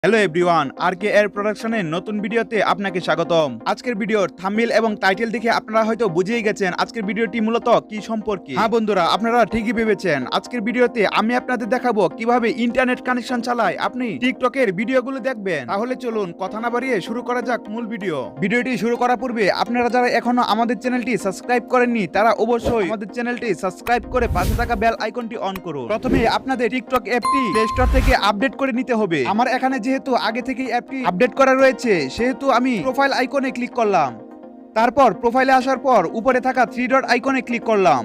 Hello everyone, আরকে এর প্রোডাকশনের নতুন ভিডিওতে আপনাকে স্বাগতম। আজকের ভিডিওর থাম্বনেল এবং টাইটেল দেখে আপনারা হয়তো বুঝেই গেছেন আজকের ভিডিওটি মূলত কি সম্পর্কে। হ্যাঁ বন্ধুরা, আপনারা ঠিকই ভেবেছেন। আজকের ভিডিওতে আমি আপনাদের দেখাবো কিভাবে ইন্টারনেট কানেকশন চালায় আপনি টিকটকের ভিডিওগুলো দেখবেন। তাহলে চলুন কথা না বাড়িয়ে শুরু করা যাক মূল ভিডিও। ভিডিওটি শুরু করার পূর্বে আপনারা যারা এখনো আমাদের চ্যানেলটি সাবস্ক্রাইব করেননি তারা অবশ্যই আমাদের চ্যানেলটি সাবস্ক্রাইব করে পাশে থাকা বেল আইকনটি অন করুন। প্রথমে আপনাদের টিকটক অ্যাপটি প্লে স্টোর থেকে আপডেট করে নিতে হবে। আমার এখানে যেহেতু আগে থেকে অ্যাপটি আপডেট করা রয়েছে সেহেতু আমি প্রোফাইল আইকনে ক্লিক করলাম। তারপর প্রোফাইলে আসার পর উপরে থাকা 3 ডট আইকনে ক্লিক করলাম।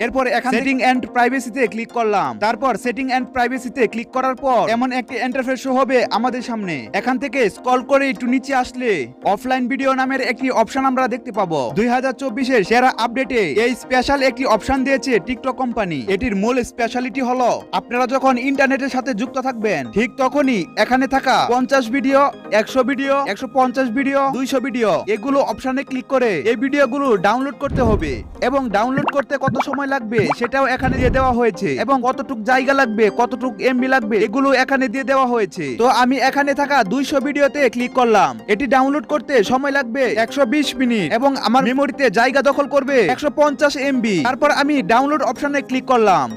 এরপর এখানে সেটিং এন্ড প্রাইভেসিতে ক্লিক করলাম। তারপর সেটিং এন্ড প্রাইভেসিতে ক্লিক করার পর এমন একটি ইন্টারফেস শো হবে আমাদের সামনে। এখান থেকে স্ক্রল করে একটু নিচে আসলে অফলাইন ভিডিও নামের একটি অপশন আমরা দেখতে পাবো। 2024 এর সেরা আপডেটে এই স্পেশাল একটি অপশন দিয়েছে টিকটক কোম্পানি। এটির মূল স্পেশালিটি হলো আপনারা যখন ইন্টারনেটের সাথে যুক্ত থাকবেন ঠিক তখনই এখানে থাকা 50 ভিডিও, 100 ভিডিও, 150 ভিডিও, 200 ভিডিও এগুলো অপশনে ক্লিক করে এই ভিডিওগুলো ডাউনলোড করতে হবে এবং ডাউনলোড করতে কত সময় লাগবে সেটাও এখানে দিয়ে দেওয়া হয়েছে এবং কতটুক জায়গা লাগবে, কতটুক এমবি লাগবে এগুলো এখানে দিয়ে দেওয়া হয়েছে। তো আমি এখানে থাকা 200 ভিডিওতে ক্লিক করলাম। এটি ডাউনলোড করতে সময় লাগবে 120 মিনিট এবং আমার মেমোরিতে জায়গা দখল করবে 150 এমবি। তারপর আমি ডাউনলোড অপশনে ক্লিক করলাম।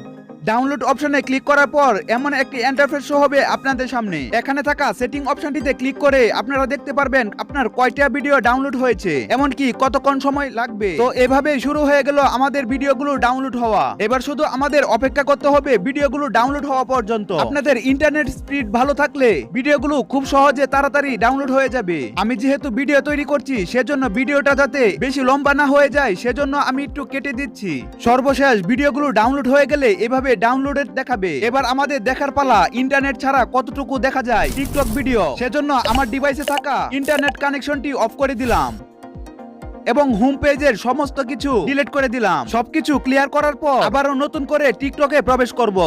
ডাউনলোড অপশনে ক্লিক করার পর এমন একটি ইন্টারফেস শো হবে আপনাদের সামনে। এখানে থাকা সেটিং অপশনটিতে ক্লিক করে আপনারা দেখতে পারবেন আপনার কয়টা ভিডিও ডাউনলোড হয়েছে, এমনকি কতক্ষণ সময় লাগবে। তো এভাবে শুরু হয়ে গেল আমাদের ভিডিওগুলো ডাউনলোড হওয়া। এবার শুধু আমাদের অপেক্ষা করতে হবে ভিডিওগুলো ডাউনলোড হওয়া পর্যন্ত। আপনাদের ইন্টারনেট স্পিড ভালো থাকলে ভিডিওগুলো খুব সহজে তাড়াতাড়ি ডাউনলোড হয়ে যাবে। আমি যেহেতু ভিডিও তৈরি করছি সেজন্য ভিডিওটা যাতে বেশি লম্বা না হয়ে যায় সেজন্য আমি একটু কেটে দিচ্ছি। সর্বশেষ ভিডিওগুলো ডাউনলোড হয়ে গেলে এভাবে ডাউনলোডেড দেখাবে। এবার আমাদের দেখার পালা ইন্টারনেট ছাড়া কতটুকু দেখা যায় টিকটক ভিডিও। সেজন্য আমার ডিভাইসে থাকা ইন্টারনেট কানেকশনটি অফ করে দিলাম এবং হোম পেজের সমস্ত কিছু ডিলিট করে দিলাম। সবকিছু ক্লিয়ার করার পর আবারও নতুন করে টিকটকে প্রবেশ করব।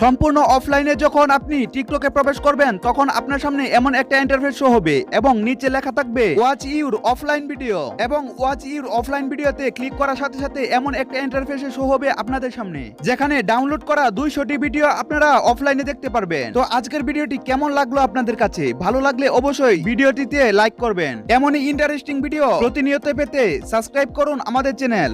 সম্পূর্ণ অফলাইনে যখন আপনি টিকটকে প্রবেশ করবেন তখন আপনার সামনে এমন একটা ইন্টারফেস শো হবে এবং নিচে লেখা থাকবে ওয়াচ ইউর অফলাইন ভিডিও এবং ওয়াচ ইউর অফলাইন ভিডিওতে ক্লিক করার সাথে সাথে এমন একটা ইন্টারফেসে শো হবে আপনাদের সামনে যেখানে ডাউনলোড করা 200টি ভিডিও আপনারা অফলাইনে দেখতে পারবেন। তো আজকের ভিডিওটি কেমন লাগলো আপনাদের কাছে? ভালো লাগলে অবশ্যই ভিডিওটিতে লাইক করবেন। এমনই ইন্টারেস্টিং ভিডিও প্রতিনিয়ত পেতে সাবস্ক্রাইব করুন আমাদের চ্যানেল।